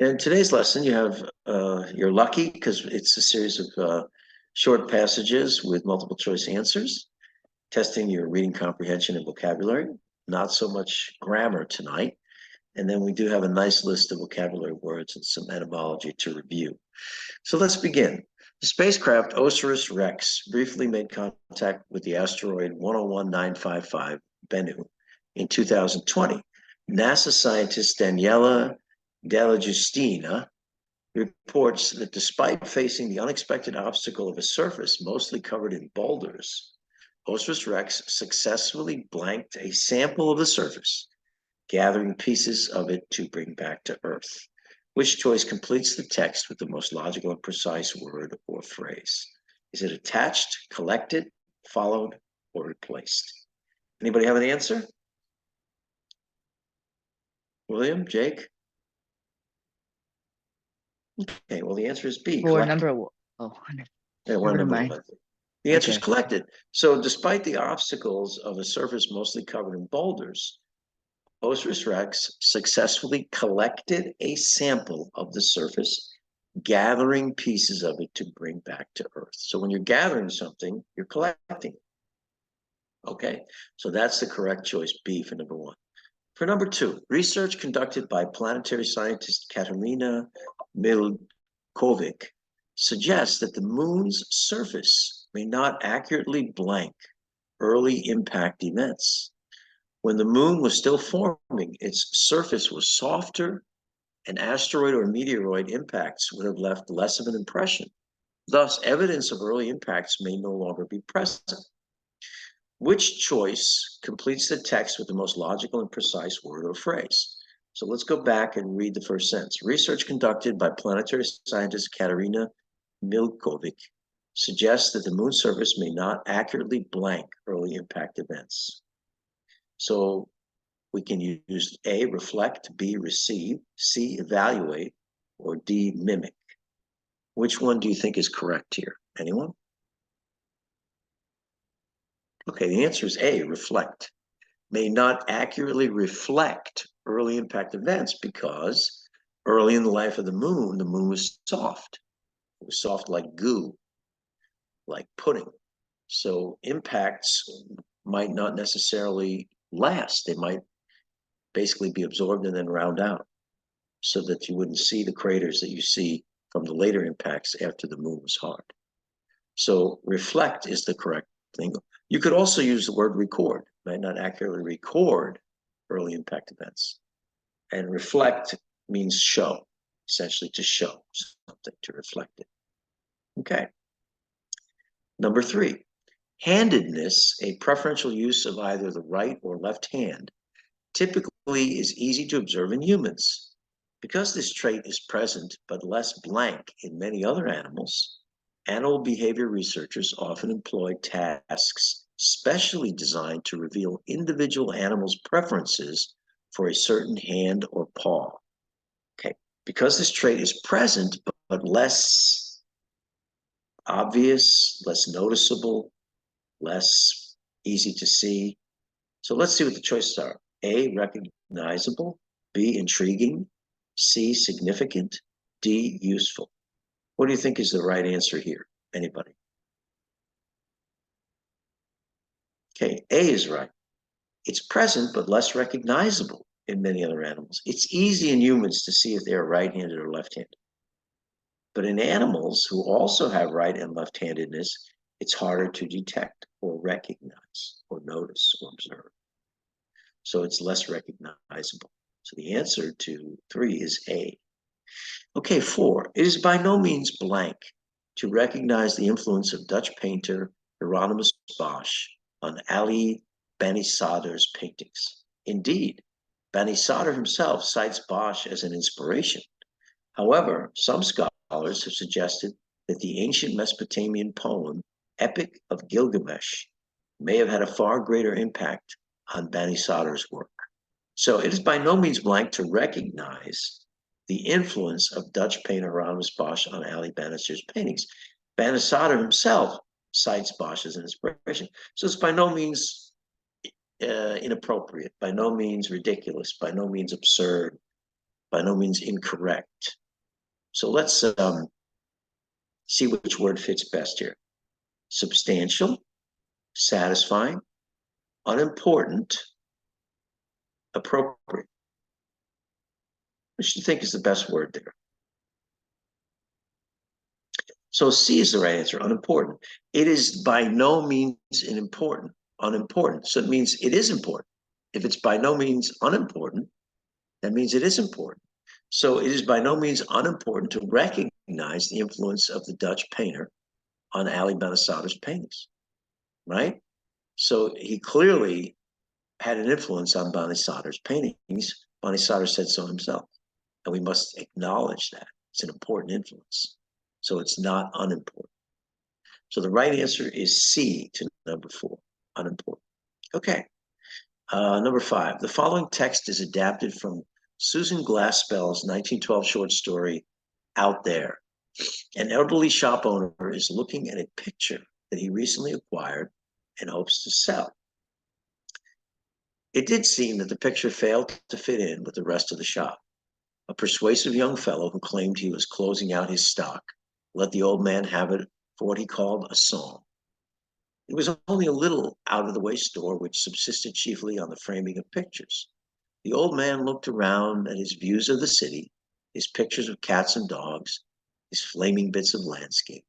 In today's lesson, you have you're lucky because it's a series of short passages with multiple choice answers, testing your reading comprehension and vocabulary. Not so much grammar tonight. And then we do have a nice list of vocabulary words and some etymology to review. So let's begin. The spacecraft OSIRIS-REx briefly made contact with the asteroid 101955 Bennu in 2020. NASA scientist Daniela Della Justina reports that despite facing the unexpected obstacle of a surface mostly covered in boulders, OSIRIS-REx successfully blanked a sample of the surface, gathering pieces of it to bring back to Earth. Which choice completes the text with the most logical and precise word or phrase? Is it attached, collected, followed, or replaced? Anybody have an answer? William, Jake? Okay, well, the answer is B, For collected. number, oh, Yeah, one never number mind. 11. The answer is Okay. collected. So despite the obstacles of a surface mostly covered in boulders, OSIRIS-REx successfully collected a sample of the surface, gathering pieces of it to bring back to Earth. So when you're gathering something, you're collecting it. Okay, so that's the correct choice, B for number one. For number two, research conducted by planetary scientist Katerina Milkovic suggests that the moon's surface may not accurately blank early impact events. When the moon was still forming, its surface was softer, and asteroid or meteoroid impacts would have left less of an impression. Thus, evidence of early impacts may no longer be present. Which choice completes the text with the most logical and precise word or phrase? So let's go back and read the first sentence. Research conducted by planetary scientist Katerina Milkovic suggests that the moon's surface may not accurately blank early impact events. So we can use A, reflect, B, receive, C, evaluate, or D, mimic. Which one do you think is correct here? Anyone? Okay, the answer is A, reflect. May not accurately reflect early impact events because early in the life of the moon was soft. It was soft like goo, like pudding. So impacts might not necessarily last. They might basically be absorbed and then round out so that you wouldn't see the craters that you see from the later impacts after the moon was hard. So reflect is the correct thing. You could also use the word record, might not accurately record early impact events. And reflect means show, essentially to show something, to reflect it. Okay. Number three, handedness, a preferential use of either the right or left hand, typically is easy to observe in humans. Because this trait is present but less blank in many other animals, animal behavior researchers often employ tasks specially designed to reveal individual animals' preferences for a certain hand or paw. Okay, because this trait is present but less obvious, less noticeable, less easy to see. So let's see what the choices are. A, recognizable. B, intriguing. C, significant. D, useful. What do you think is the right answer here? Anybody? Okay, A is right. It's present but less recognizable in many other animals. It's easy in humans to see if they're right-handed or left-handed. But in animals who also have right and left-handedness, it's harder to detect or recognize or notice or observe. So it's less recognizable. So the answer to 3 is A. Okay, 4. It is by no means blank to recognize the influence of Dutch painter Hieronymus Bosch on Ali Banisadr's paintings. Indeed, Banisadr himself cites Bosch as an inspiration. However, some scholars have suggested that the ancient Mesopotamian poem Epic of Gilgamesh may have had a far greater impact on Banisadr's work. So it is by no means blank to recognize the influence of Dutch painter Hieronymus Bosch on Ali Banisadr's paintings. Banisadr himself cites Bosch as an inspiration. So it's by no means inappropriate, by no means ridiculous, by no means absurd by no means incorrect. So let's see which word fits best here. Substantial, satisfying, unimportant, appropriate. Which do you think is the best word there? So C is the right answer, unimportant. It is by no means unimportant. So it means it is important. If it's by no means unimportant, that means it is important. So it is by no means unimportant to recognize the influence of the Dutch painter on Ali Banisadr's paintings, right? So he clearly had an influence on Banisadr's paintings. Banisadr said so himself, and we must acknowledge that. It's an important influence. So it's not unimportant. So the right answer is C to number 4, unimportant. Okay. Number 5, the following text is adapted from Susan Glaspell's 1912 short story, Out There. An elderly shop owner is looking at a picture that he recently acquired and hopes to sell. It did seem that the picture failed to fit in with the rest of the shop. A persuasive young fellow who claimed he was closing out his stock let the old man have it for what he called a song. It was only a little out-of-the-way store which subsisted chiefly on the framing of pictures. The old man looked around at his views of the city, his pictures of cats and dogs, his flaming bits of landscape.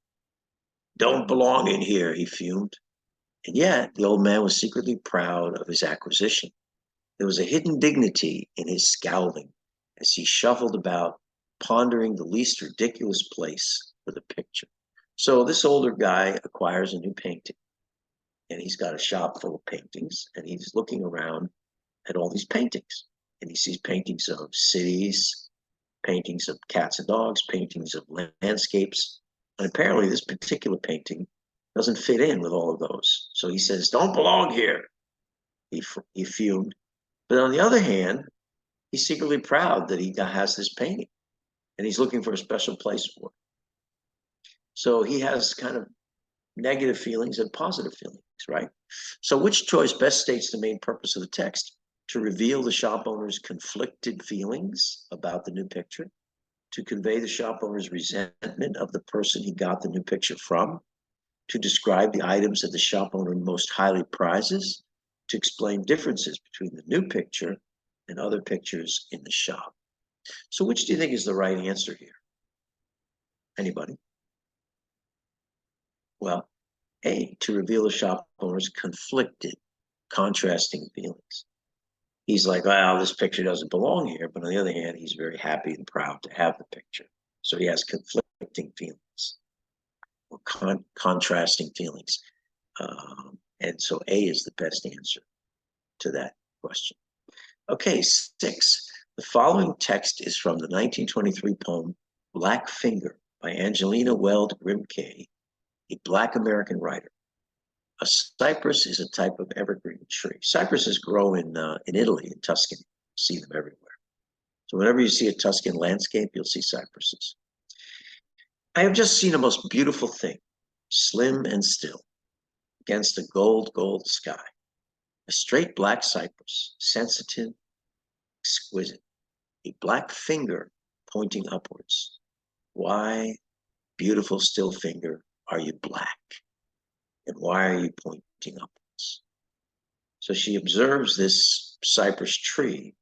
Don't belong in here, he fumed. And yet the old man was secretly proud of his acquisition. There was a hidden dignity in his scowling as he shuffled about, pondering the least ridiculous place for the picture. So this older guy acquires a new painting, and he's got a shop full of paintings, and he's looking around at all these paintings, and he sees paintings of cities, paintings of cats and dogs, paintings of landscapes, and apparently this particular painting doesn't fit in with all of those. So he says, "Don't belong here." He fumed. But on the other hand, he's secretly proud that he has this painting, and he's looking for a special place for it. So he has kind of negative feelings and positive feelings, right? So which choice best states the main purpose of the text? To reveal the shop owner's conflicted feelings about the new picture, to convey the shop owner's resentment of the person he got the new picture from, to describe the items that the shop owner most highly prizes, to explain differences between the new picture and other pictures in the shop. So which do you think is the right answer here? Anybody? Well, A, to reveal the shop owner's conflicted, contrasting feelings. He's like, well, this picture doesn't belong here. But on the other hand, he's very happy and proud to have the picture. So he has conflicting feelings or contrasting feelings. And so A is the best answer to that question. Okay, 6. The following text is from the 1923 poem Black Finger by Angelina Weld Grimke, a Black American writer. A cypress is a type of evergreen tree. Cypresses grow in Italy, in Tuscany. You see them everywhere. So whenever you see a Tuscan landscape, you'll see cypresses. I have just seen a most beautiful thing, slim and still, against a gold sky. A straight black cypress, sensitive, exquisite. A black finger pointing upwards. Why, beautiful still finger, are you black? And why are you pointing upwards? So she observes this cypress tree,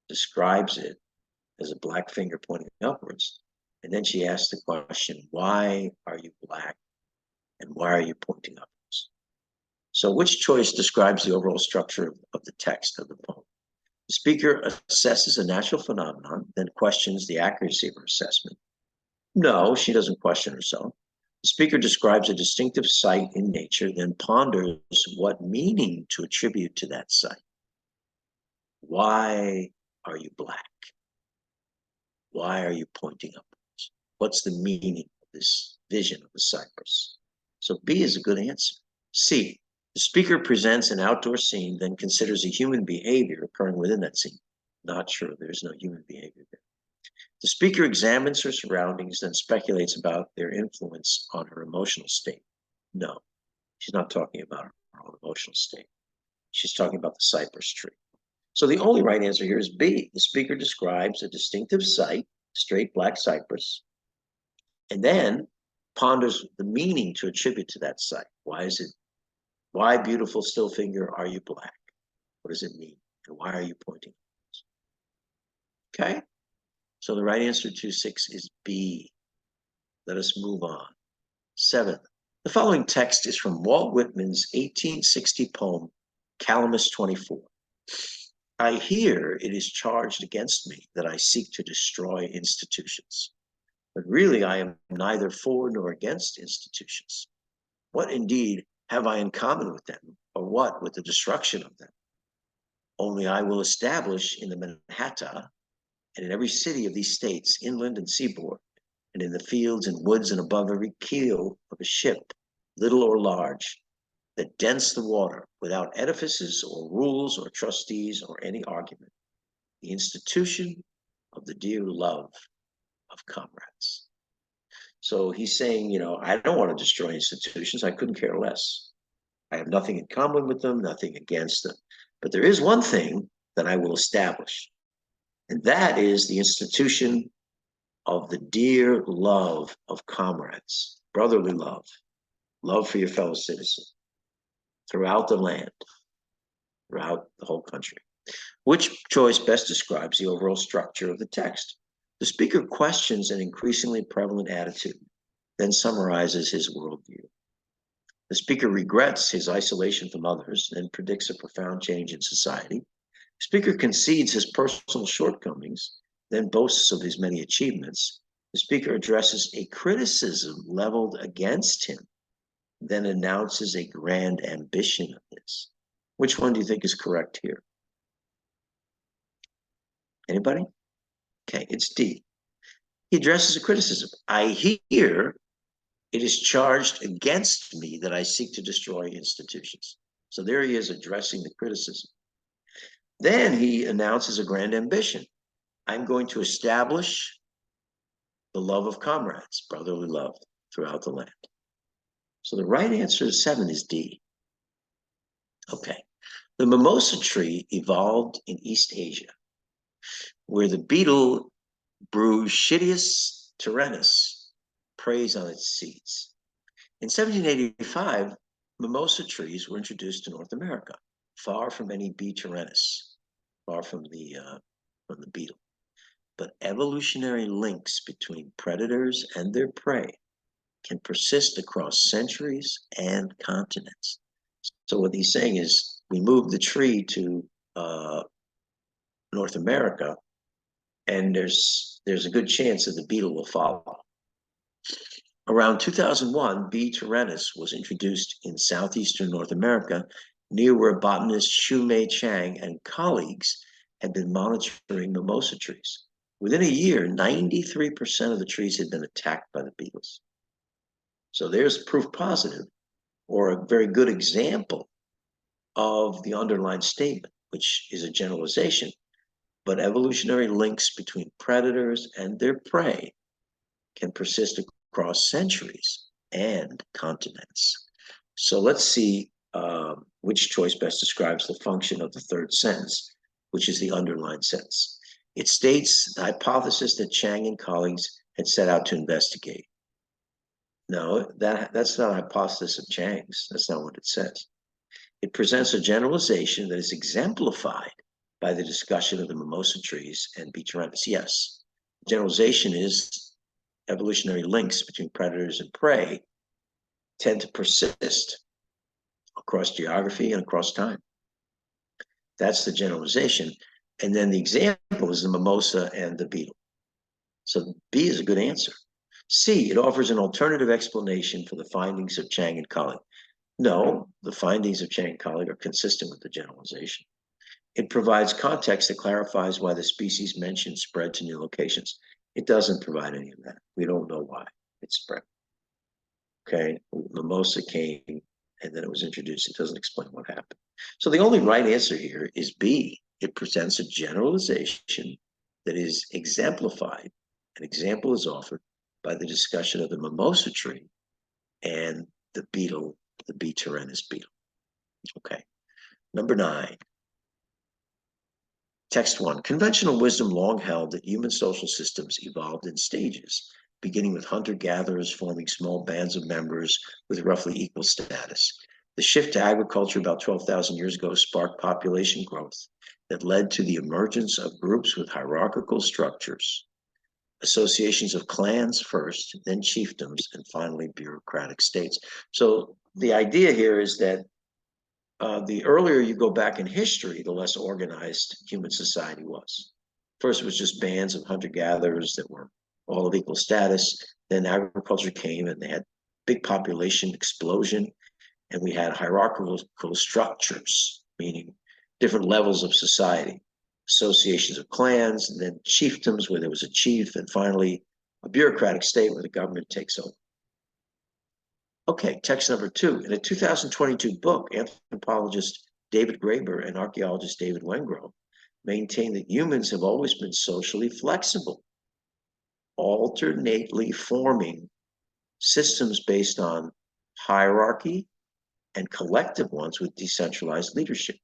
describes it as a black finger pointing upwards, and then she asks the question, why are you black? And why are you pointing upwards? So which choice describes the overall structure of the text of the poem? The speaker assesses a natural phenomenon, then questions the accuracy of her assessment. No, she doesn't question herself. The speaker describes a distinctive sight in nature, then ponders what meaning to attribute to that sight. Why are you black? Why are you pointing upwards? What's the meaning of this vision of the cypress? So B is a good answer. C, the speaker presents an outdoor scene, then considers a human behavior occurring within that scene. Not true, there's no human behavior there. The speaker examines her surroundings, then speculates about their influence on her emotional state. No, she's not talking about her own emotional state. She's talking about the cypress tree. So the only right answer here is B. The speaker describes a distinctive site, straight black cypress, and then ponders the meaning to attribute to that site. Why, beautiful still figure, are you black? What does it mean? And why are you pointing? Okay, so the right answer to 6 is B. Let us move on. 7. The following text is from Walt Whitman's 1860 poem, Calamus 24. I hear it is charged against me that I seek to destroy institutions. But really I am neither for nor against institutions. What indeed have I in common with them, or what with the destruction of them? Only I will establish in the Manhattan and in every city of these states, inland and seaboard, and in the fields and woods and above every keel of a ship, little or large, that dents the water without edifices or rules or trustees or any argument, the institution of the dear love of comrades. So he's saying, I don't want to destroy institutions. I couldn't care less. I have nothing in common with them, nothing against them. But there is one thing that I will establish, and that is the institution of the dear love of comrades, brotherly love for your fellow citizen throughout the land, throughout the whole country. Which choice best describes the overall structure of the text? The speaker questions an increasingly prevalent attitude, then summarizes his worldview. The speaker regrets his isolation from others and predicts a profound change in society. The speaker concedes his personal shortcomings, then boasts of his many achievements. The speaker addresses a criticism leveled against him, then announces a grand ambition of his. Which one do you think is correct here? Anybody? Okay, it's D. He addresses a criticism. I hear it is charged against me that I seek to destroy institutions. So there he is addressing the criticism. Then he announces a grand ambition. I'm going to establish the love of comrades, brotherly love throughout the land. So the right answer to 7 is D. Okay. The mimosa tree evolved in East Asia, where the beetle Bruchidus tyrannus preys on its seeds. In 1785, mimosa trees were introduced to North America, far from any B. tyrannus, far from the beetle. But evolutionary links between predators and their prey can persist across centuries and continents. So what he's saying is, we move the tree to North America, and there's a good chance that the beetle will follow. Around 2001, B. tyrannus was introduced in southeastern North America, near where botanist Xu-Mei Chang and colleagues had been monitoring mimosa trees. Within a year, 93% of the trees had been attacked by the beetles. So there's proof positive, or a very good example of the underlying statement, which is a generalization, but evolutionary links between predators and their prey can persist across centuries and continents. So let's see which choice best describes the function of the third sentence, which is the underlined sentence. It states the hypothesis that Chang and colleagues had set out to investigate. No, that's not a hypothesis of Chang's. That's not what it says. It presents a generalization that is exemplified by the discussion of the mimosa trees and B. tyrannus. Yes, generalization is evolutionary links between predators and prey tend to persist across geography and across time. That's the generalization. And then the example is the mimosa and the beetle. So B is a good answer. C, it offers an alternative explanation for the findings of Chang and colleague. No, the findings of Chang and colleague are consistent with the generalization. It provides context that clarifies why the species mentioned spread to new locations. It doesn't provide any of that. We don't know why it spread. Okay, mimosa came and then it was introduced. It doesn't explain what happened. So the only right answer here is B. It presents a generalization that is exemplified. An example is offered by the discussion of the mimosa tree and the beetle, the B. tyrannus beetle. Okay, number 9. Text 1. Conventional wisdom long held that human social systems evolved in stages, beginning with hunter-gatherers forming small bands of members with roughly equal status. The shift to agriculture about 12,000 years ago sparked population growth that led to the emergence of groups with hierarchical structures, associations of clans first, then chiefdoms, and finally bureaucratic states. So the idea here is that the earlier you go back in history, the less organized human society was. First, it was just bands of hunter-gatherers that were all of equal status. Then agriculture came and they had big population explosion, and we had hierarchical structures, meaning different levels of society, associations of clans, and then chiefdoms where there was a chief, and finally a bureaucratic state where the government takes over. Okay, text number 2. In a 2022 book, anthropologist David Graeber and archaeologist David Wengrow maintain that humans have always been socially flexible, alternately forming systems based on hierarchy and collective ones with decentralized leadership.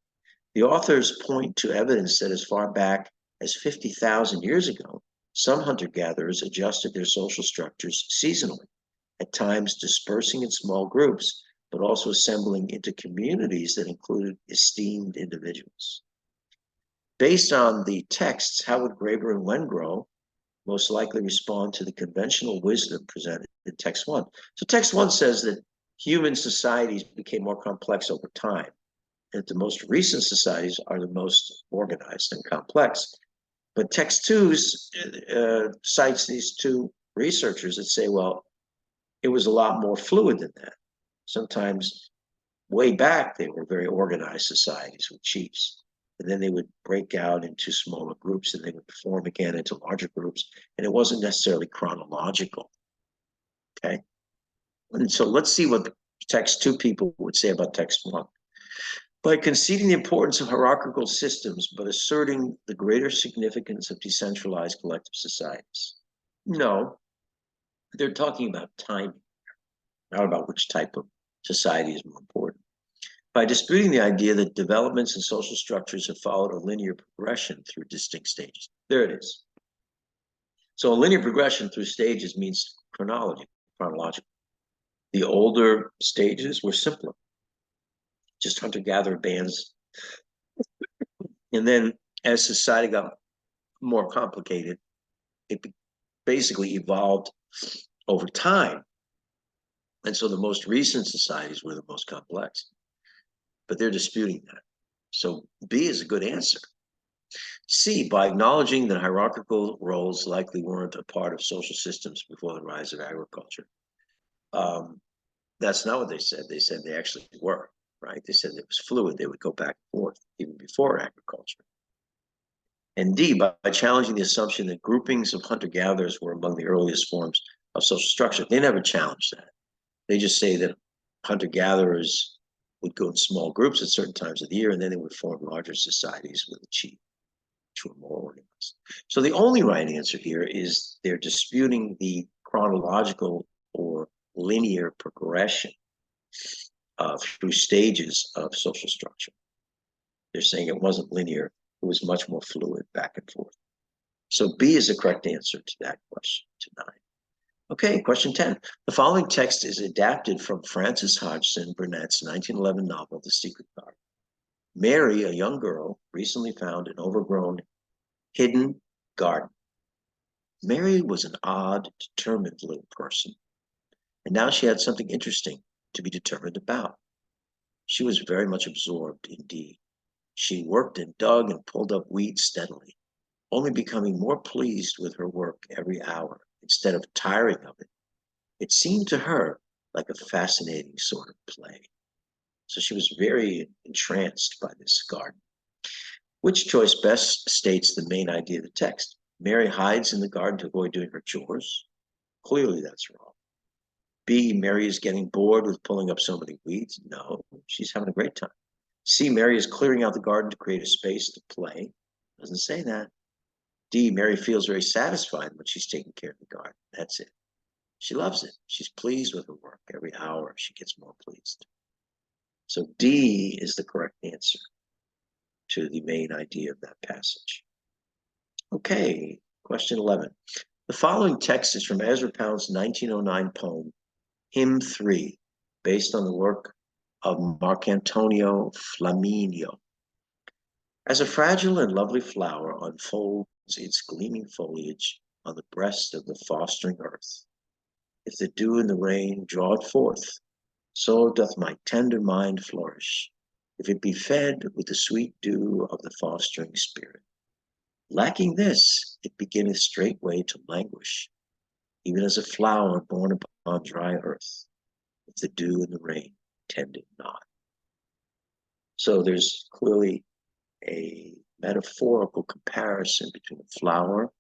The authors point to evidence that as far back as 50,000 years ago, some hunter-gatherers adjusted their social structures seasonally, at times dispersing in small groups, but also assembling into communities that included esteemed individuals. Based on the texts, how would Graeber and Wengrow most likely respond to the conventional wisdom presented in text 1? So text 1 says that human societies became more complex over time, and that the most recent societies are the most organized and complex. But text 2 cites these two researchers that say, well, it was a lot more fluid than that. Sometimes way back, they were very organized societies with chiefs. And then they would break out into smaller groups and they would form again into larger groups. And it wasn't necessarily chronological. Okay. And so let's see what the text 2 people would say about text 1. By conceding the importance of hierarchical systems, but asserting the greater significance of decentralized collective societies. No, they're talking about timing, not about which type of society is more important. By disputing the idea that developments in social structures have followed a linear progression through distinct stages. There it is. So a linear progression through stages means chronological. The older stages were simpler, just hunter-gatherer bands. And then as society got more complicated, it basically evolved over time. And so the most recent societies were the most complex. But they're disputing that. So B is a good answer. C, by acknowledging that hierarchical roles likely weren't a part of social systems before the rise of agriculture. That's not what they said. They said they actually were, right? They said it was fluid. They would go back and forth even before agriculture. And D, by challenging the assumption that groupings of hunter-gatherers were among the earliest forms of social structure. They never challenged that. They just say that hunter-gatherers would go in small groups at certain times of the year, and then they would form larger societies with a chief, which were more organized. So the only right answer here is they're disputing the chronological or linear progression through stages of social structure. They're saying it wasn't linear, it was much more fluid back and forth. So B is the correct answer to that question, to 9. Okay, question 10. The following text is adapted from Frances Hodgson Burnett's 1911 novel, The Secret Garden. Mary, a young girl, recently found an overgrown, hidden garden. Mary was an odd, determined little person, and now she had something interesting to be determined about. She was very much absorbed indeed. She worked and dug and pulled up weeds steadily, only becoming more pleased with her work every hour instead of tiring of it. It seemed to her like a fascinating sort of play. So she was very entranced by this garden. Which choice best states the main idea of the text? Mary hides in the garden to avoid doing her chores. Clearly that's wrong. B, Mary is getting bored with pulling up so many weeds. No, she's having a great time. C, Mary is clearing out the garden to create a space to play. Doesn't say that. D, Mary feels very satisfied when she's taking care of the garden. That's it. She loves it. She's pleased with her work. Every hour she gets more pleased. So D is the correct answer to the main idea of that passage. Okay, question 11. The following text is from Ezra Pound's 1909 poem, Hymn 3, based on the work of Marcantonio Flaminio. As a fragile and lovely flower unfolds its gleaming foliage on the breast of the fostering earth, if the dew and the rain draw it forth, so doth my tender mind flourish, if it be fed with the sweet dew of the fostering spirit. Lacking this, it beginneth straightway to languish, even as a flower born upon dry earth, if the dew and the rain tend it not. So there's clearly a metaphorical comparison between a flower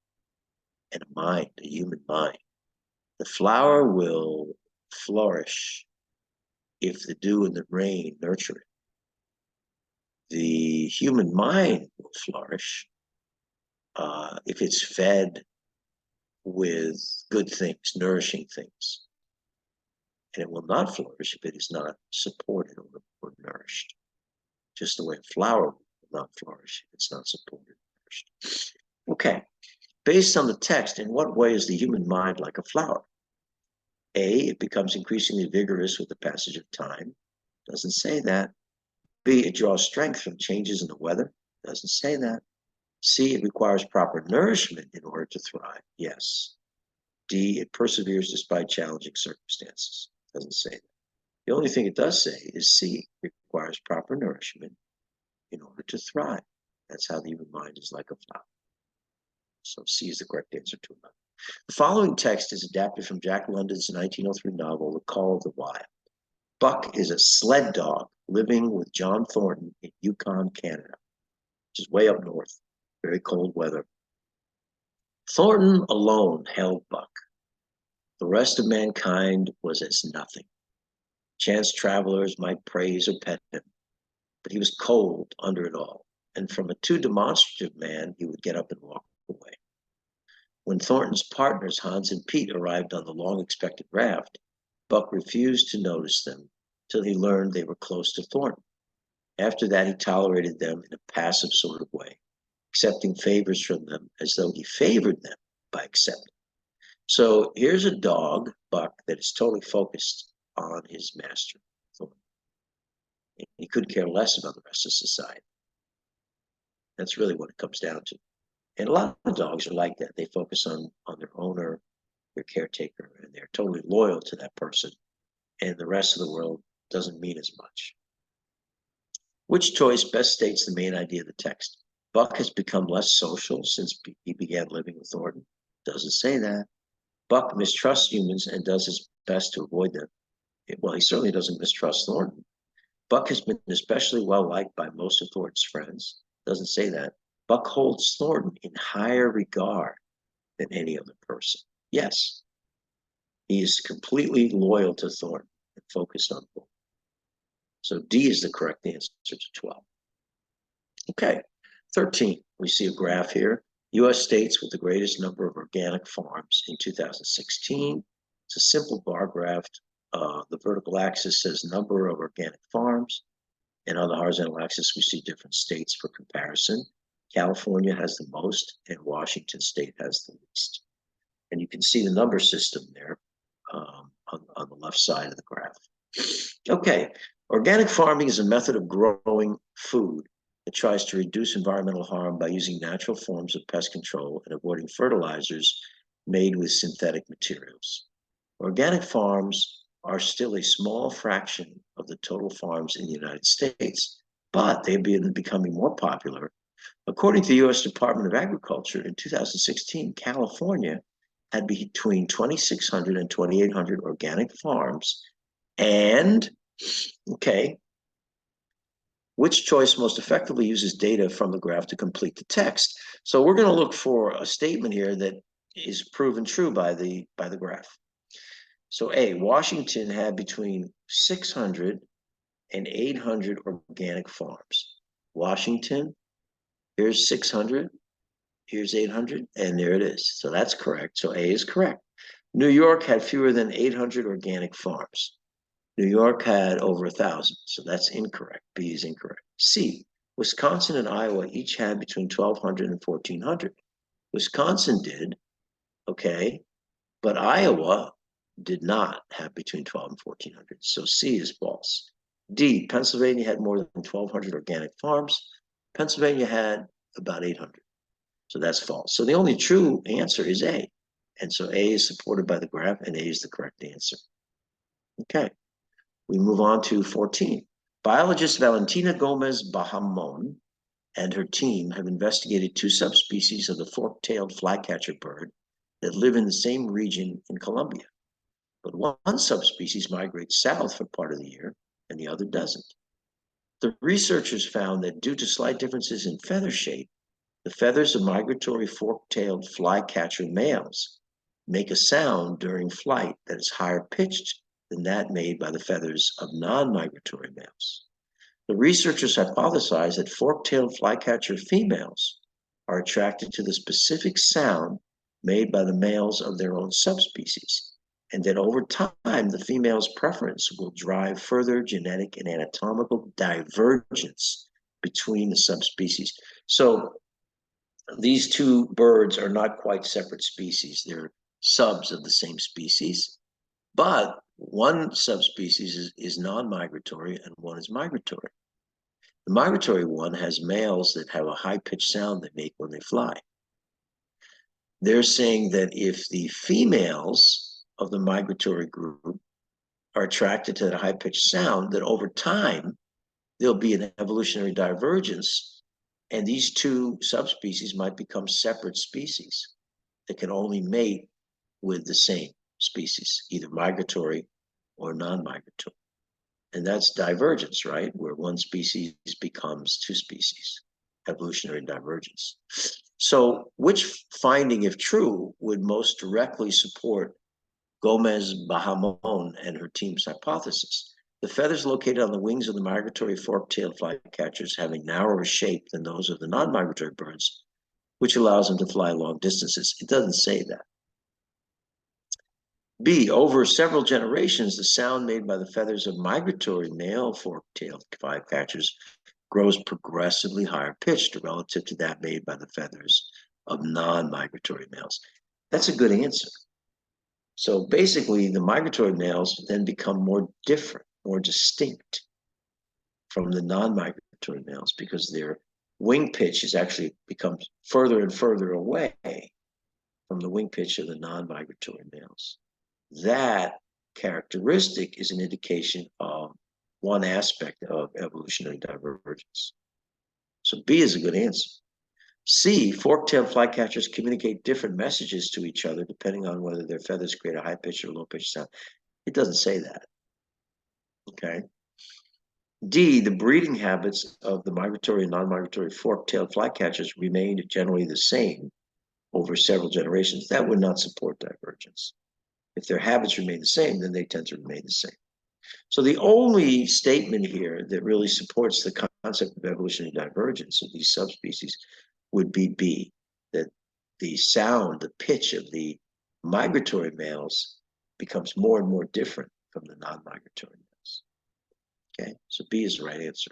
and a mind, a human mind. The flower will flourish if the dew and the rain nurture it. The human mind will flourish if it's fed with good things, nourishing things. And it will not flourish if it is not supported or nourished. Just the way a flower will not flourish if it's not supported or nourished. Okay, based on the text, in what way is the human mind like a flower? A, it becomes increasingly vigorous with the passage of time. Doesn't say that. B, it draws strength from changes in the weather. Doesn't say that. C, it requires proper nourishment in order to thrive. Yes. D, it perseveres despite challenging circumstances. Doesn't say that. The only thing it does say is C, requires proper nourishment in order to thrive. That's how the human mind is like a flower. So C is the correct answer to it. The following text is adapted from Jack London's 1903 novel, The Call of the Wild. Buck is a sled dog living with John Thornton in Yukon, Canada, which is way up north, very cold weather. Thornton alone held Buck. The rest of mankind was as nothing. Chance travelers might praise or pet him, but he was cold under it all, and from a too demonstrative man, he would get up and walk away. When Thornton's partners, Hans and Pete, arrived on the long-expected raft, Buck refused to notice them till he learned they were close to Thornton. After that, he tolerated them in a passive sort of way, accepting favors from them as though he favored them by accepting. So here's a dog, Buck, that is totally focused on his master, Thornton. He couldn't care less about the rest of society. That's really what it comes down to. And a lot of dogs are like that. They focus on their owner, their caretaker, and they're totally loyal to that person. And the rest of the world doesn't mean as much. Which choice best states the main idea of the text? Buck has become less social since he began living with Thornton. Doesn't say that. Buck mistrusts humans and does his best to avoid them. Well, he certainly doesn't mistrust Thornton. Buck has been especially well liked by most of Thornton's friends. Doesn't say that. Buck holds Thornton in higher regard than any other person. Yes, he is completely loyal to Thornton and focused on Thornton. So D is the correct answer to 12. Okay, 13. We see a graph here. U.S. states with the greatest number of organic farms in 2016. It's a simple bar graph. The vertical axis says number of organic farms, and on the horizontal axis, we see different states for comparison. California has the most, and Washington State has the least. And you can see the number system there on the left side of the graph. Okay, organic farming is a method of growing food that tries to reduce environmental harm by using natural forms of pest control and avoiding fertilizers made with synthetic materials. Organic farms are still a small fraction of the total farms in the United States, but they've been becoming more popular. According to the U.S. Department of Agriculture, in 2016, California had between 2,600 and 2,800 organic farms. And, okay, which choice most effectively uses data from the graph to complete the text? So we're going to look for a statement here that is proven true by the graph. So A, Washington had between 600 and 800 organic farms. Washington, here's 600, here's 800, and there it is. So that's correct. So A is correct. New York had fewer than 800 organic farms. New York had over 1,000, so that's incorrect. B is incorrect. C, Wisconsin and Iowa each had between 1,200 and 1,400. Wisconsin did, okay, but Iowa did not have between 12 and 1,400. So C is false. D, Pennsylvania had more than 1,200 organic farms. Pennsylvania had about 800. So that's false. So the only true answer is A. And so A is supported by the graph, and A is the correct answer. Okay, we move on to 14. Biologist Valentina Gomez Bahamon and her team have investigated two subspecies of the fork-tailed flycatcher bird that live in the same region in Colombia. But one subspecies migrates south for part of the year, and the other doesn't. The researchers found that due to slight differences in feather shape, the feathers of migratory fork-tailed flycatcher males make a sound during flight that is higher pitched than that made by the feathers of non-migratory males. The researchers hypothesized that fork-tailed flycatcher females are attracted to the specific sound made by the males of their own subspecies, and that over time, the female's preference will drive further genetic and anatomical divergence between the subspecies. So these two birds are not quite separate species. They're subs of the same species, but one subspecies is non-migratory and one is migratory. The migratory one has males that have a high-pitched sound they make when they fly. They're saying that if the females of the migratory group are attracted to that high-pitched sound, that over time, there'll be an evolutionary divergence, and these two subspecies might become separate species that can only mate with the same species, either migratory or non-migratory. And that's divergence, right? Where one species becomes two species, evolutionary divergence. So which finding, if true, would most directly support Gomez Bahamon and her team's hypothesis? The feathers located on the wings of the migratory fork-tailed flycatchers have a narrower shape than those of the non-migratory birds, which allows them to fly long distances. It doesn't say that. B, over several generations, the sound made by the feathers of migratory male fork-tailed flycatchers grows progressively higher pitched relative to that made by the feathers of non-migratory males. That's a good answer. So basically, the migratory males then become more different, more distinct from the non-migratory males because their wing pitch is actually becomes further and further away from the wing pitch of the non-migratory males. That characteristic is an indication of one aspect of evolutionary divergence. So B is a good answer. C, fork-tailed flycatchers communicate different messages to each other depending on whether their feathers create a high-pitched or low-pitched sound. It doesn't say that. Okay. D, the breeding habits of the migratory and non-migratory fork-tailed flycatchers remained generally the same over several generations. That would not support divergence. If their habits remain the same, then they tend to remain the same. So the only statement here that really supports the concept of evolutionary divergence of these subspecies would be B, that the sound, the pitch of the migratory males becomes more and more different from the non-migratory males. Okay, so B is the right answer.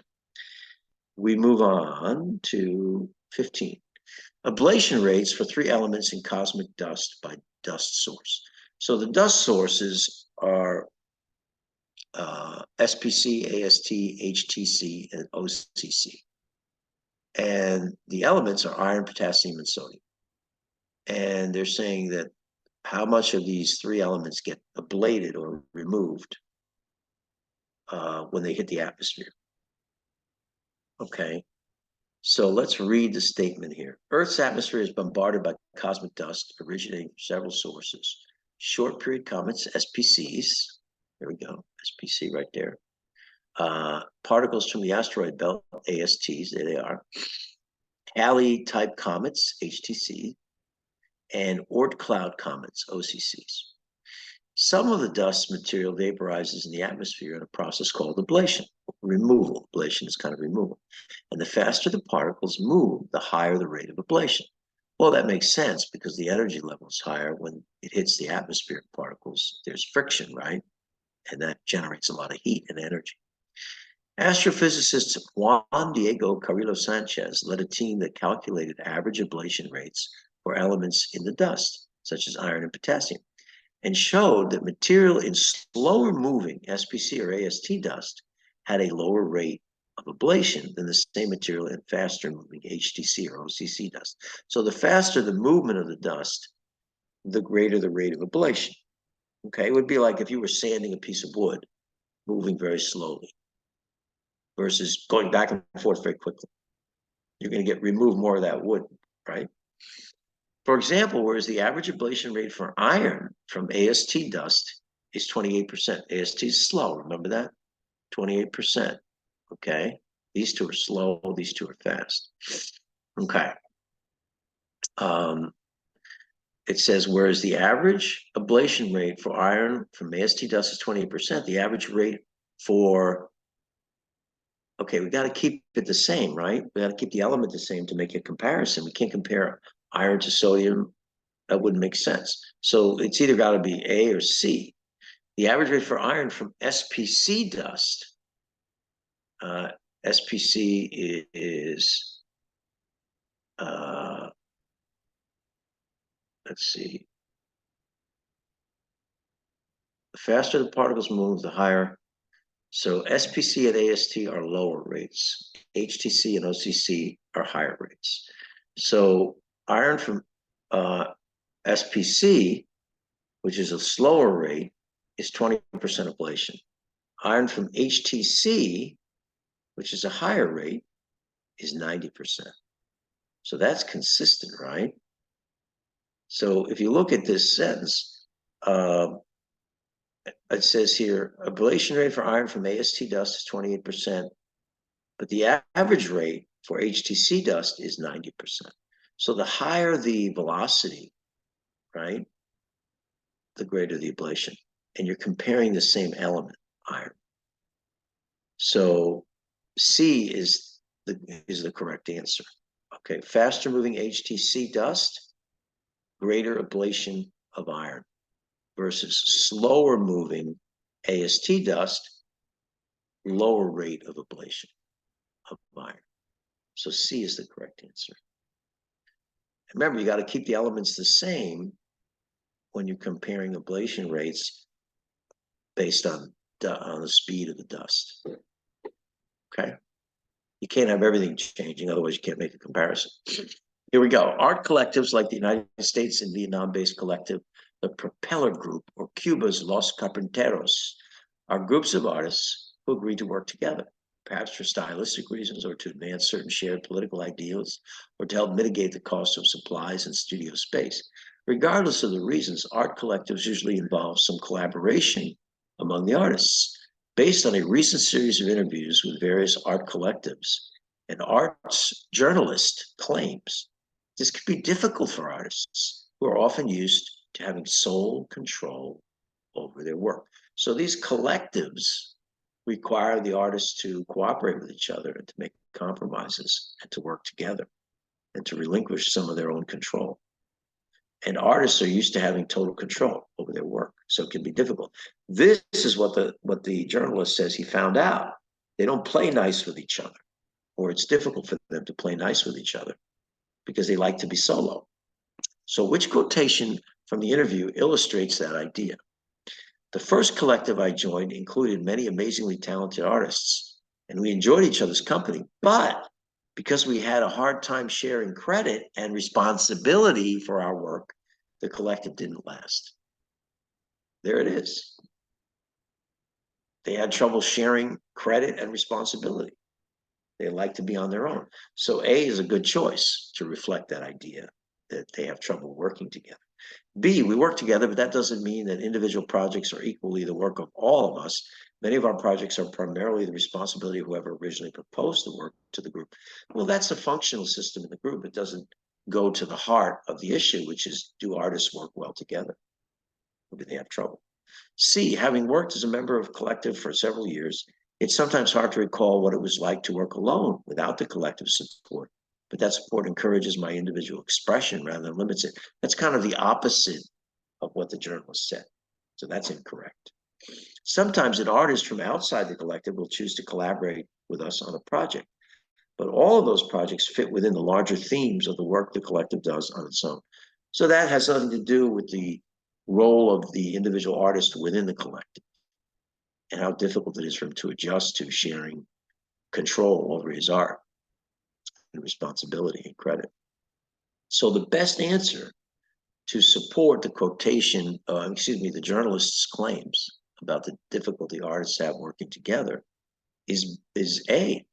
We move on to 15. Ablation rates for 3 elements in cosmic dust by dust source. So the dust sources are SPC, AST, HTC, and OCC. And the elements are iron, potassium, and sodium. And they're saying that how much of these 3 elements get ablated or removed when they hit the atmosphere. Okay, so let's read the statement here. Earth's atmosphere is bombarded by cosmic dust originating from several sources. Short period comets, SPCs, there we go, SPC right there. Particles from the asteroid belt, ASTs, there they are. Halley-type comets, HTC, and Oort cloud comets, OCCs. Some of the dust material vaporizes in the atmosphere in a process called ablation, removal. Ablation is kind of removal. And the faster the particles move, the higher the rate of ablation. Well, that makes sense because the energy level is higher when it hits the atmospheric particles. There's friction, right? And that generates a lot of heat and energy. Astrophysicist Juan Diego Carrillo Sanchez led a team that calculated average ablation rates for elements in the dust, such as iron and potassium, and showed that material in slower moving SPC or AST dust had a lower rate of ablation than the same material in faster moving HTC or OCC dust. So the faster the movement of the dust, the greater the rate of ablation. Okay, it would be like if you were sanding a piece of wood, moving very slowly versus going back and forth very quickly. You're going to remove more of that wood, right? For example, whereas the average ablation rate for iron from AST dust is 28%. AST is slow, remember that? 28%, okay? These two are slow, these two are fast. Okay. It says, whereas the average ablation rate for iron from AST dust is 28%, the average rate for, okay, we got to keep it the same, right? We got to keep the element the same to make a comparison. We can't compare iron to sodium. That wouldn't make sense. So it's either got to be A or C. The average rate for iron from SPC dust, SPC is, let's see. The faster the particles move, the higher. So SPC and AST are lower rates. HTC and OCC are higher rates. So iron from SPC, which is a slower rate, is 20% ablation. Iron from HTC, which is a higher rate, is 90%. So that's consistent, right? So if you look at this sentence, it says here, ablation rate for iron from AST dust is 28%, but the average rate for HTC dust is 90%. So the higher the velocity, right, the greater the ablation. And you're comparing the same element, iron. So C is the correct answer. Okay, faster moving HTC dust, greater ablation of iron, versus slower moving AST dust, lower rate of ablation of iron. So C is the correct answer. Remember, you got to keep the elements the same when you're comparing ablation rates based on the speed of the dust. Okay? You can't have everything changing, otherwise you can't make a comparison. Here we go. Art collectives like the United States and Vietnam-based collective, the Propeller Group, or Cuba's Los Carpinteros, are groups of artists who agree to work together, perhaps for stylistic reasons or to advance certain shared political ideals or to help mitigate the cost of supplies and studio space. Regardless of the reasons, art collectives usually involve some collaboration among the artists. Based on a recent series of interviews with various art collectives, an arts journalist claims this could be difficult for artists who are often used to having sole control over their work. So these collectives require the artists to cooperate with each other and to make compromises and to work together and to relinquish some of their own control. And artists are used to having total control over their work, so it can be difficult. This is what the journalist says he found out. They don't play nice with each other, or it's difficult for them to play nice with each other because they like to be solo. So which quotation from the interview illustrates that idea? The first collective I joined included many amazingly talented artists, and we enjoyed each other's company, but because we had a hard time sharing credit and responsibility for our work, the collective didn't last. There it is. They had trouble sharing credit and responsibility. They like to be on their own. So A is a good choice to reflect that idea that they have trouble working together. B, we work together, but that doesn't mean that individual projects are equally the work of all of us. Many of our projects are primarily the responsibility of whoever originally proposed the work to the group. Well, that's a functional system in the group. It doesn't go to the heart of the issue, which is, do artists work well together? Or do they have trouble? C, having worked as a member of a collective for several years, it's sometimes hard to recall what it was like to work alone without the collective support. But that support encourages my individual expression rather than limits it. That's kind of the opposite of what the journalist said. So that's incorrect. Sometimes an artist from outside the collective will choose to collaborate with us on a project. But all of those projects fit within the larger themes of the work the collective does on its own. So that has nothing to do with the role of the individual artist within the collective and how difficult it is for him to adjust to sharing control over his art and responsibility and credit. So the best answer to support the quotation, the journalist's claims about the difficulty artists have working together is A.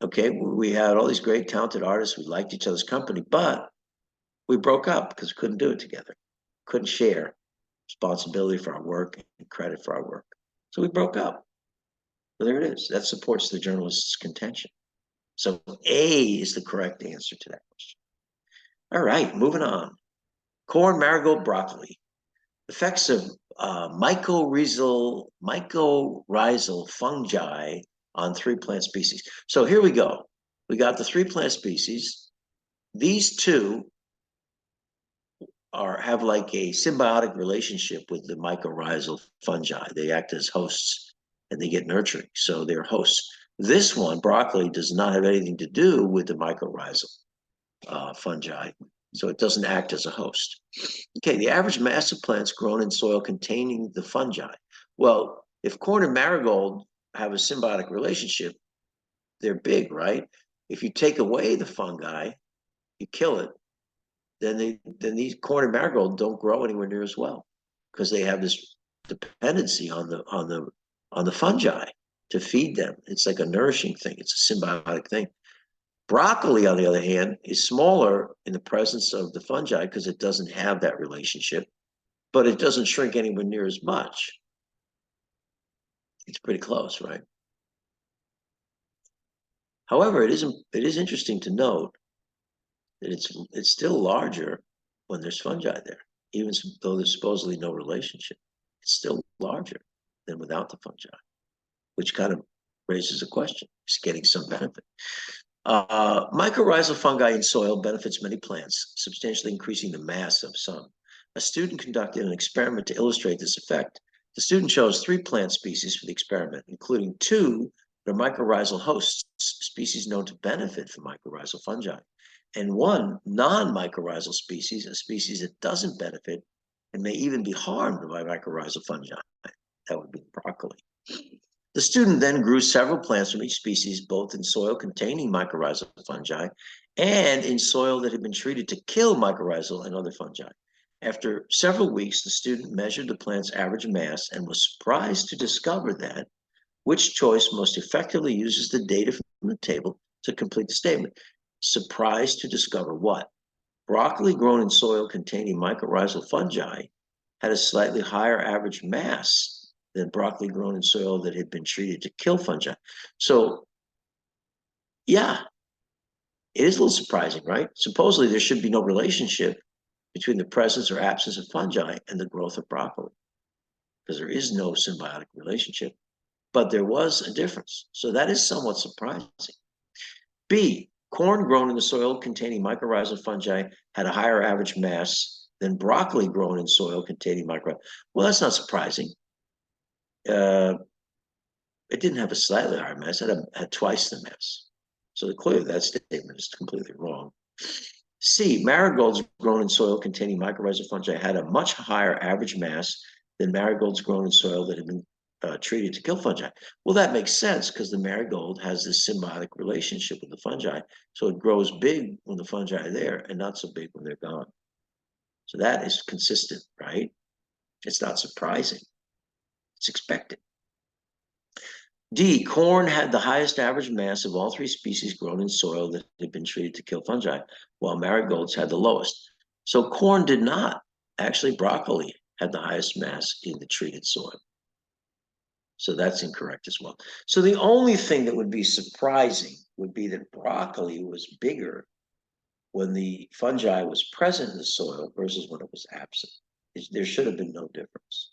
Okay, we had all these great talented artists, we liked each other's company, but we broke up because we couldn't do it together, couldn't share responsibility for our work and credit for our work. So we broke up. Well, there it is. That supports the journalist's contention. So A is the correct answer to that question. All right, moving on. Corn, marigold, broccoli. Effects of mycorrhizal fungi on 3 plant species. So here we go. We got the 3 plant species. These 2 have like a symbiotic relationship with the mycorrhizal fungi. They act as hosts and they get nurturing, so they're hosts. This one, broccoli, does not have anything to do with the mycorrhizal fungi, so it doesn't act as a host. Okay, the average mass of plants grown in soil containing the fungi. Well, if corn and marigold have a symbiotic relationship, they're big, right? If you take away the fungi, you kill it, then these corn and marigold don't grow anywhere near as well because they have this dependency on the fungi to feed them. It's like a nourishing thing. It's a symbiotic thing. Broccoli, on the other hand, is smaller in the presence of the fungi because it doesn't have that relationship, but it doesn't shrink anywhere near as much. It's pretty close, right? However, it is interesting to note that it's still larger when there's fungi there, even though there's supposedly no relationship. It's still larger than without the fungi, which kind of raises a question. It's getting some benefit. Mycorrhizal fungi in soil benefits many plants, substantially increasing the mass of some. A student conducted an experiment to illustrate this effect. The student chose 3 plant species for the experiment, including 2 that are mycorrhizal hosts, species known to benefit from mycorrhizal fungi, and 1 non-mycorrhizal species, a species that doesn't benefit and may even be harmed by mycorrhizal fungi. That would be broccoli. The student then grew several plants from each species, both in soil containing mycorrhizal fungi and in soil that had been treated to kill mycorrhizal and other fungi. After several weeks, the student measured the plant's average mass and was surprised to discover that which choice most effectively uses the data from the table to complete the statement. Surprised to discover what? Broccoli grown in soil containing mycorrhizal fungi had a slightly higher average mass than broccoli grown in soil that had been treated to kill fungi. So, yeah, it is a little surprising, right? Supposedly there should be no relationship between the presence or absence of fungi and the growth of broccoli, because there is no symbiotic relationship, but there was a difference. So that is somewhat surprising. B, corn grown in the soil containing mycorrhizal fungi had a higher average mass than broccoli grown in soil containing mycorrhizal. Well, that's not surprising. It didn't have a slightly higher mass, it had twice the mass. So clearly that statement is completely wrong. C, marigolds grown in soil containing mycorrhizal fungi had a much higher average mass than marigolds grown in soil that had been treated to kill fungi. Well, that makes sense because the marigold has this symbiotic relationship with the fungi. So it grows big when the fungi are there and not so big when they're gone. So that is consistent, right? It's not surprising. It's expected. D, corn had the highest average mass of all 3 species grown in soil that had been treated to kill fungi, while marigolds had the lowest. So corn did not. Actually, broccoli had the highest mass in the treated soil. So that's incorrect as well. So the only thing that would be surprising would be that broccoli was bigger when the fungi was present in the soil versus when it was absent. There should have been no difference.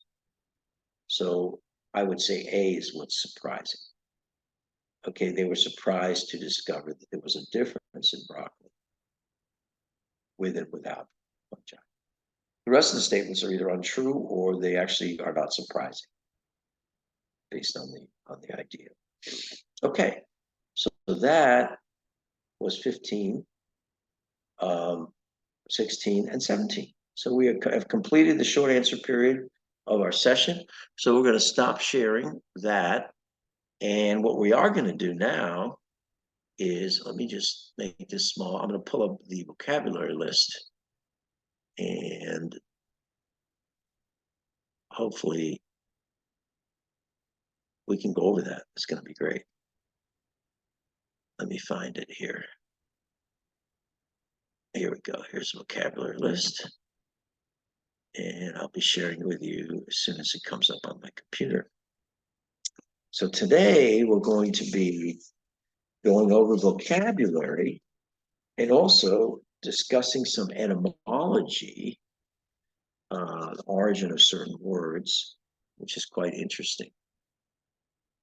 So I would say A is what's surprising. Okay, they were surprised to discover that there was a difference in broccoli with and without fungi. The rest of the statements are either untrue or they actually are not surprising based on the idea. Okay, so that was 15, 16, and 17. So we have completed the short answer period of our session. So we're going to stop sharing that. And what we are going to do now is, let me just make this small. I'm going to pull up the vocabulary list. And hopefully we can go over that. It's going to be great. Let me find it here. Here we go. Here's the vocabulary list. And I'll be sharing with you as soon as it comes up on my computer. So today we're going to be going over vocabulary and also discussing some etymology, the origin of certain words, which is quite interesting.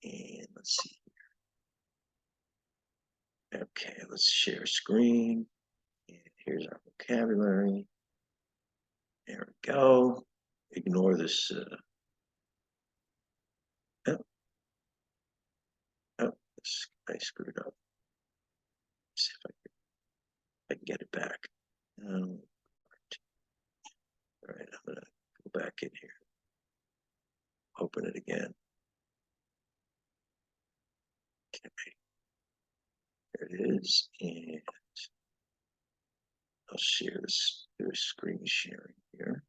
And let's see. Okay, let's share screen. And here's our vocabulary. There we go. Ignore this. I screwed up. Let's see if I can get it back. All right, I'm gonna go back in here. Open it again. Okay. There it is. And I'll share this, do a screen sharing here.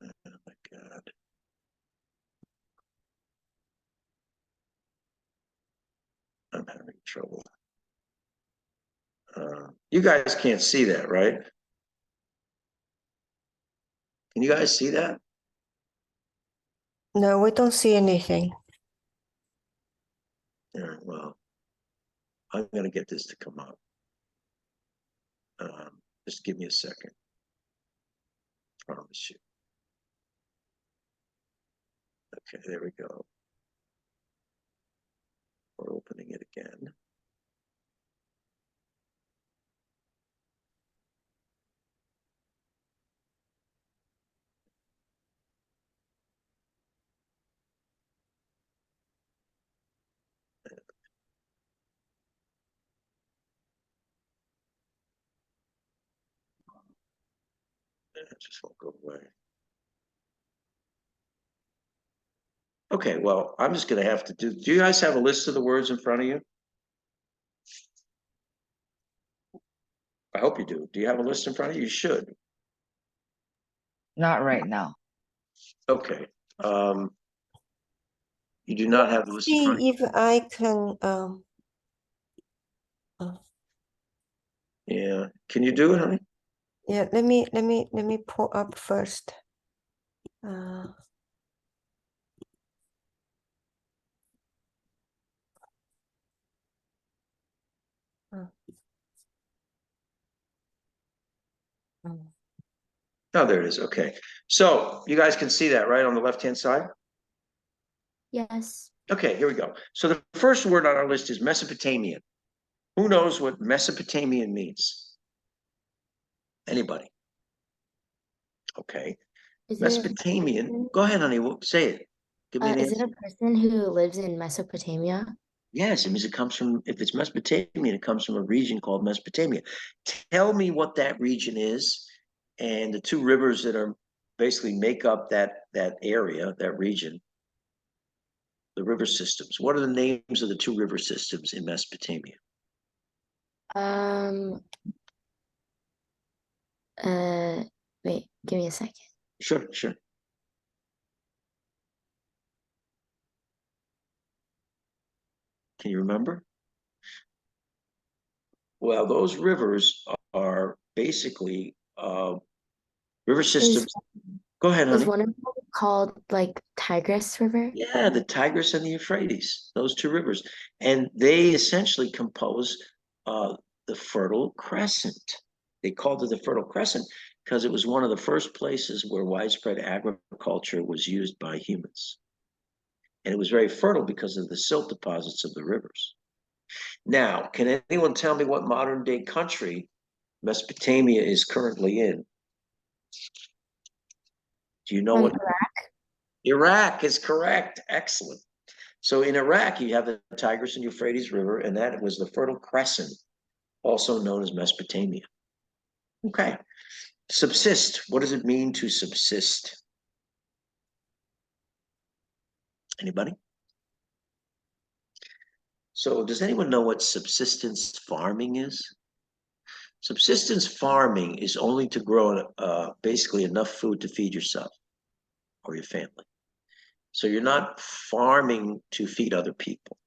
Oh my God. I'm having trouble. You guys can't see that, right? Can you guys see that? No, we don't see anything. Yeah, well, I'm gonna get this to come up. Just give me a second. I promise you. Okay, there we go. We're opening it again. It just won't go away. Okay, well, I'm just gonna have to do you guys have a list of the words in front of you? I hope you do. Do you have a list in front of you? You should. Not right now. Okay. You do not have the list in front of See if I can you? Yeah. Can you do it, honey? yeah, let me pull up first. Oh, there it is. Okay. So you guys can see that right on the left-hand side? Yes. Okay, here we go. So the first word on our list is Mesopotamian. Who knows what Mesopotamian means? Anybody? Okay. Is it, Mesopotamian. Go ahead, honey. Say it. Give me an is it answer. a person who lives in Mesopotamia? Yes, it means it comes from, if it's Mesopotamian, it comes from a region called Mesopotamia. Tell me what that region is and the two rivers that are basically make up that area, that region, the river systems. What are the names of the two river systems in Mesopotamia? Wait, give me a second. Sure, sure. Can you remember? Well, those rivers are basically river systems. Go ahead, Is honey. one of them called like Tigris River? Yeah, the Tigris and the Euphrates, those two rivers. And they essentially compose the Fertile Crescent. They called it the Fertile Crescent because it was one of the first places where widespread agriculture was used by humans. And it was very fertile because of the silt deposits of the rivers. Now, can anyone tell me what modern day country Mesopotamia is currently in? Do you know what? Iraq? Iraq is correct. Excellent. So in Iraq, you have the Tigris and Euphrates River, and that was the Fertile Crescent, also known as Mesopotamia. Okay. Subsist. What does it mean to subsist? Anybody? So does anyone know what subsistence farming is? Subsistence farming is only to grow basically enough food to feed yourself or your family. So you're not farming to feed other people.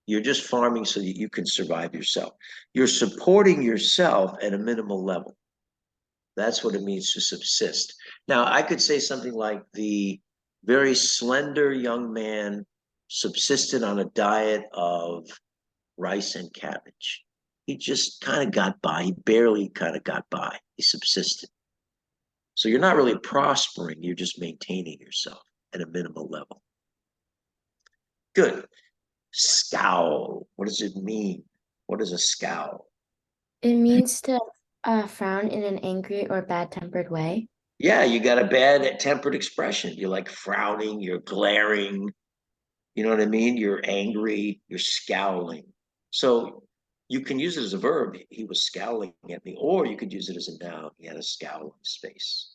You're just farming so that you can survive yourself. You're supporting yourself at a minimal level. That's what it means to subsist. Now, I could say something like the very slender young man subsisted on a diet of rice and cabbage. He just kind of got by. He barely kind of got by. He subsisted. So you're not really prospering. You're just maintaining yourself at a minimal level. Good. Scowl. What does it mean? What is a scowl? It means to frown in an angry or bad-tempered way. Yeah, you got a bad tempered expression. You're like frowning, you're glaring. You know what I mean? You're angry, you're scowling. So you can use it as a verb. He was scowling at me, or you could use it as a noun. He had a scowl on his face.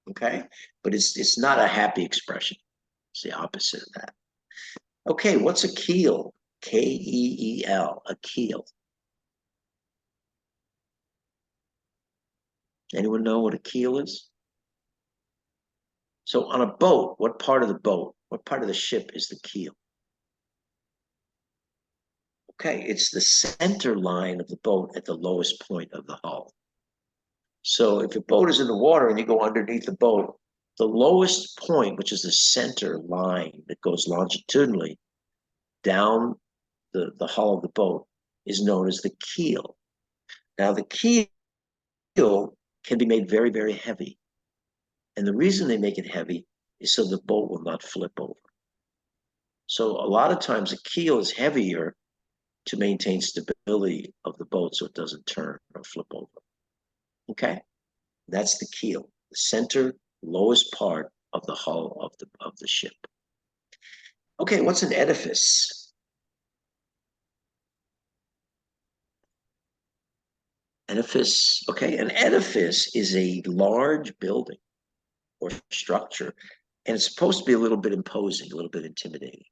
Okay, but it's not a happy expression. It's the opposite of that. Okay, what's a keel? Keel, a keel. Anyone know what a keel is? So on a boat, what part of the boat, what part of the ship is the keel? Okay, it's the center line of the boat at the lowest point of the hull. So if a boat is in the water and you go underneath the boat, the lowest point, which is the center line that goes longitudinally down the hull of the boat, is known as the keel. Now, the keel can be made very, very heavy. And the reason they make it heavy is so the boat will not flip over. So a lot of times a keel is heavier to maintain stability of the boat so it doesn't turn or flip over. Okay, that's the keel, the center, lowest part of the hull of the ship. Okay, what's an edifice? Edifice, okay, an edifice is a large building or structure, and it's supposed to be a little bit imposing, a little bit intimidating.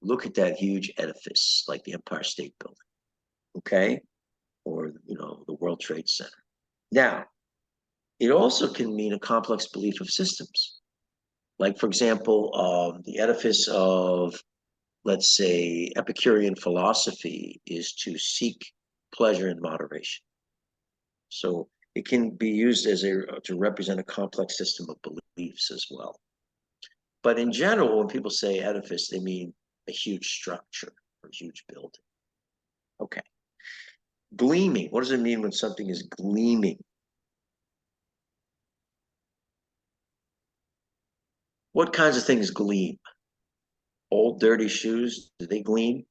Look at that huge edifice, like the Empire State Building, okay? Or, the World Trade Center. Now, it also can mean a complex belief of systems. Like, for example, the edifice of, let's say, Epicurean philosophy is to seek pleasure in moderation. So it can be used to represent a complex system of beliefs as well. But in general, when people say edifice, they mean a huge structure or a huge building. Okay. Gleaming. What does it mean when something is gleaming? What kinds of things gleam? Old dirty shoes, do they gleam?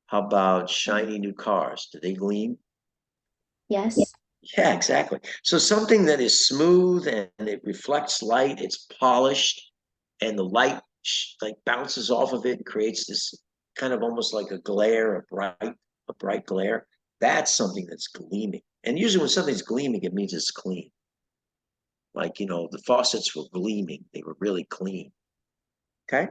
How about shiny new cars? Do they gleam? Yes. Yeah, exactly. So something that is smooth and it reflects light, it's polished, and the light like bounces off of it and creates this kind of almost like a glare, a bright glare. That's something that's gleaming. And usually when something's gleaming, it means it's clean. Like, the faucets were gleaming. They were really clean. Okay.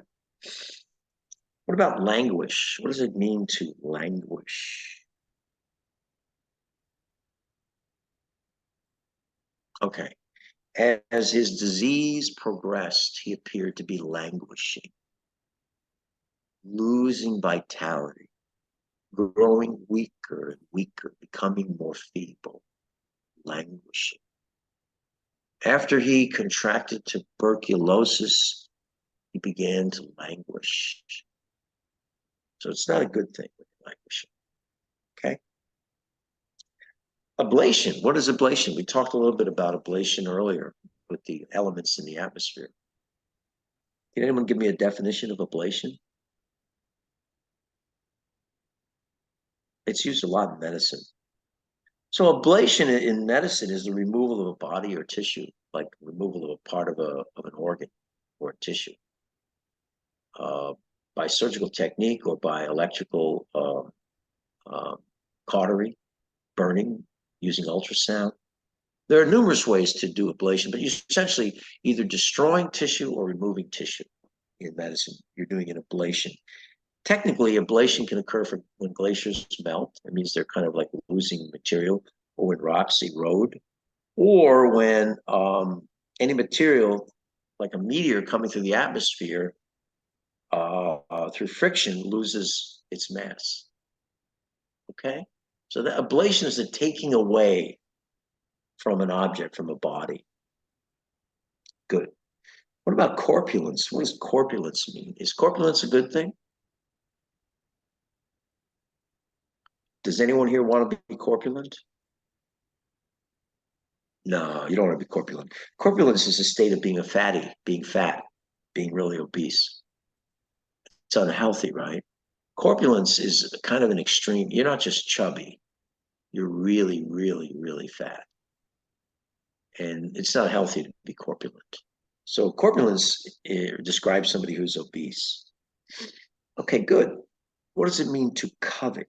What about languish? What does it mean to languish? Okay. As his disease progressed, he appeared to be languishing, losing vitality, growing weaker and weaker, becoming more feeble, languishing. After he contracted tuberculosis, he began to languish. So it's not a good thing when you're languishing. Okay. Ablation. What is ablation? We talked a little bit about ablation earlier with the elements in the atmosphere. Can anyone give me a definition of ablation? It's used a lot in medicine. So ablation in medicine is the removal of a body or tissue, like removal of a part of an organ or a tissue. by surgical technique or by electrical cautery, burning, using ultrasound. There are numerous ways to do ablation, but you're essentially either destroying tissue or removing tissue in medicine. You're doing an ablation. Technically, ablation can occur when glaciers melt. It means they're kind of like losing material, or when rocks erode, or when any material, like a meteor coming through the atmosphere, through friction, loses its mass. Okay? So the ablation is the taking away from an object, from a body. Good. What about corpulence? What does corpulence mean? Is corpulence a good thing? Does anyone here want to be corpulent? No, you don't want to be corpulent. Corpulence is a state of being a fatty, being fat, being really obese. It's unhealthy, right? Corpulence is kind of an extreme. You're not just chubby. You're really, really, really fat. And it's not healthy to be corpulent. So corpulence describes somebody who's obese. Okay, good. What does it mean to covet?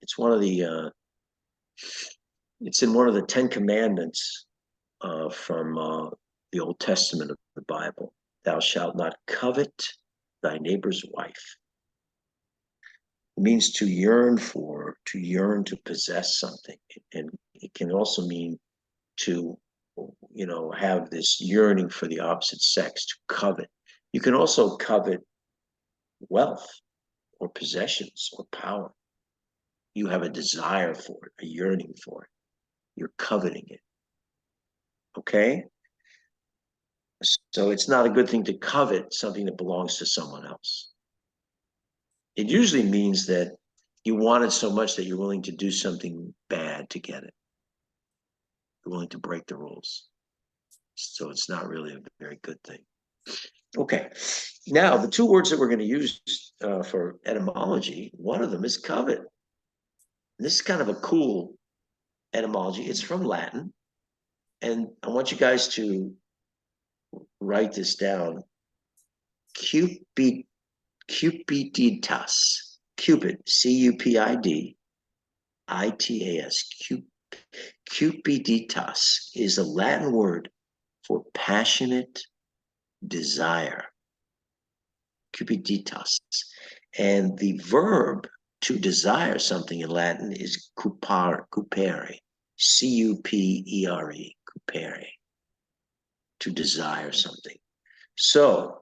It's one of the, it's in one of the 10 Commandments from the Old Testament of the Bible. Thou shalt not covet thy neighbor's wife. It means to yearn for, to yearn to possess something. And it can also mean to, you know, have this yearning for the opposite sex, to covet. You can also covet wealth or possessions or power. You have a desire for it, a yearning for it. You're coveting it. Okay? So it's not a good thing to covet something that belongs to someone else. It usually means that you want it so much that you're willing to do something bad to get it. You're willing to break the rules. So it's not really a very good thing. Okay, now the two words that we're going to use for etymology, one of them is covet. This is kind of a cool etymology. It's from Latin. And I want you guys to write this down. Cupiditas. Cupid, C-U-P-I-D-I-T-A-S. Cupiditas is a Latin word for passionate desire. Cupiditas. And the verb to desire something in Latin is cupere, C-U-P-E-R-E, cupere, to desire something. So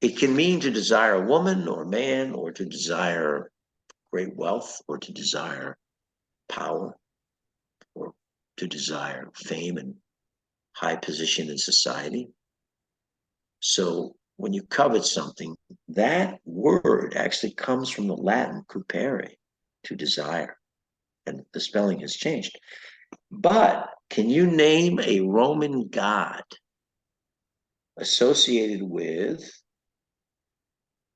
it can mean to desire a woman or a man, or to desire great wealth, or to desire power, or to desire fame and high position in society. So when you covet something, that word actually comes from the Latin cupere, to desire. And the spelling has changed. But can you name a Roman god associated with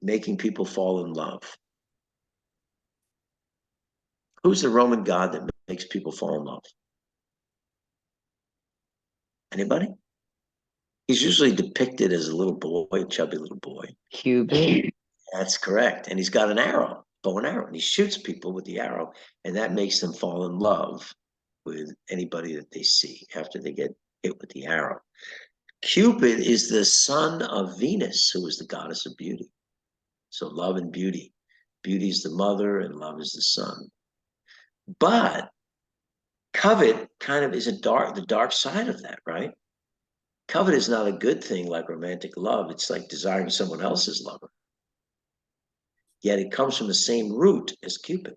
making people fall in love? Who's the Roman god that makes people fall in love? Anybody? He's usually depicted as a little boy, a chubby little boy. Cupid. That's correct. And he's got an arrow, bow and arrow, and he shoots people with the arrow, and that makes them fall in love with anybody that they see after they get hit with the arrow. Cupid is the son of Venus, who is the goddess of beauty. So love and beauty. Beauty is the mother and love is the son. But covet kind of is the dark side of that, right? Covet is not a good thing like romantic love. It's like desiring someone else's lover. Yet it comes from the same root as Cupid.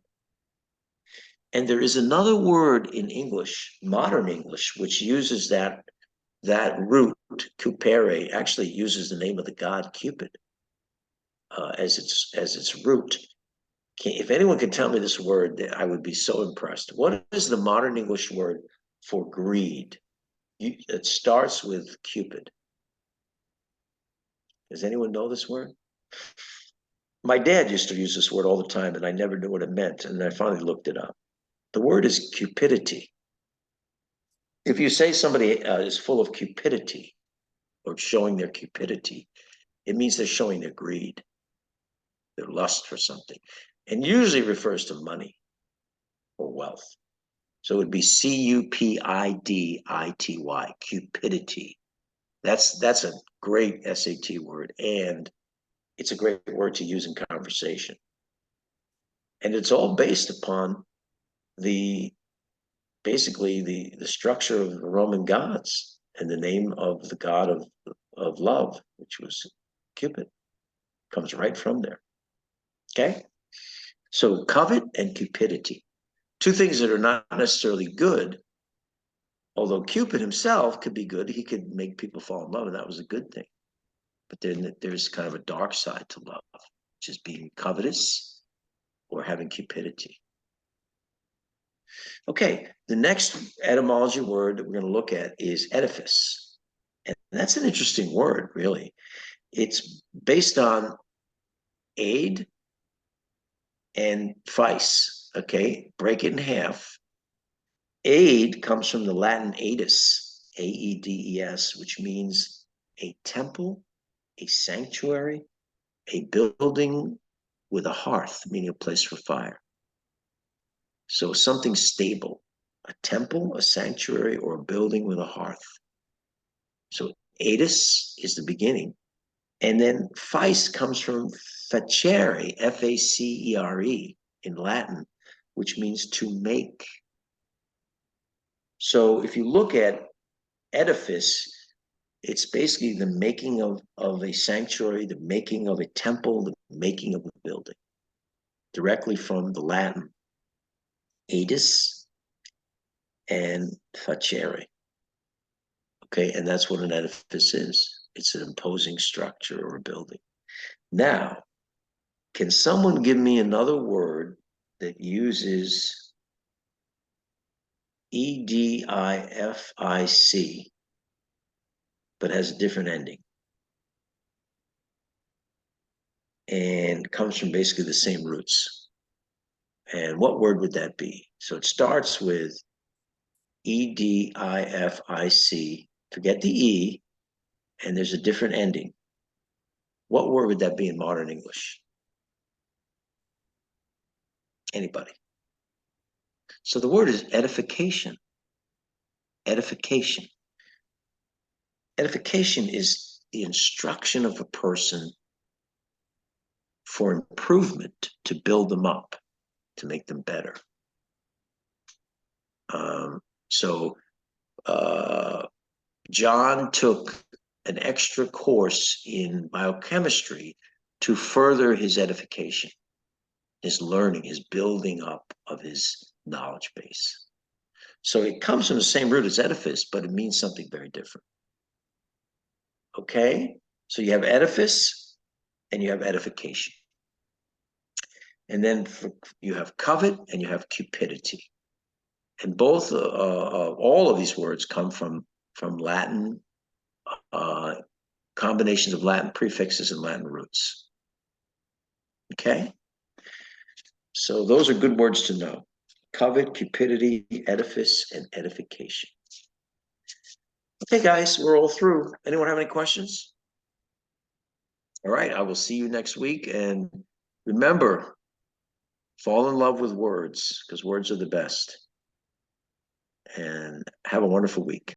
And there is another word in English, modern English, which uses that root, cupere, actually uses the name of the god Cupid as its root. If anyone could tell me this word, I would be so impressed. What is the modern English word for greed? It starts with Cupid. Does anyone know this word? My dad used to use this word all the time, and I never knew what it meant. And I finally looked it up. The word is cupidity. If you say somebody is full of cupidity or showing their cupidity, it means they're showing their greed, their lust for something, and usually refers to money or wealth. So it would be cupidity, cupidity. That's a great SAT word, and it's a great word to use in conversation. And it's all based upon basically the structure of the Roman gods and the name of the god of love, which was Cupid, comes right from there. Okay, so covet and cupidity, two things that are not necessarily good. Although Cupid himself could be good, he could make people fall in love, and that was a good thing. But then there's kind of a dark side to love, which is being covetous or having cupidity. Okay, the next etymology word that we're going to look at is edifice. And that's an interesting word, really. It's based on aid and vice, okay? Break it in half. Aid comes from the Latin aedus, A-E-D-E-S, which means a temple, a sanctuary, a building with a hearth, meaning a place for fire. So something stable, a temple, a sanctuary, or a building with a hearth. So aedus is the beginning. And then face comes from facere, F-A-C-E-R-E in Latin, which means to make. So if you look at edifice, it's basically the making of a sanctuary, the making of a temple, the making of a building, directly from the Latin aedus and facere. Okay, and that's what an edifice is. It's an imposing structure or a building. Now, can someone give me another word that uses edific but has a different ending and comes from basically the same roots? And what word would that be? So it starts with edific, forget the E, and there's a different ending. What word would that be in modern English? Anybody? So the word is edification. Edification. Edification is the instruction of a person for improvement, to build them up, to make them better. So John took an extra course in biochemistry to further his edification, his learning, his building up of his knowledge base. So it comes from the same root as edifice, but it means something very different. Okay, so you have edifice and you have edification. And then you have covet and you have cupidity. And both, all of these words come from Latin, combinations of Latin prefixes and Latin roots. Okay, so those are good words to know: covet, cupidity, edifice, and edification. Okay, guys, we're all through. Anyone have any questions? All right, I will see you next week. And remember, fall in love with words, because words are the best. And have a wonderful week.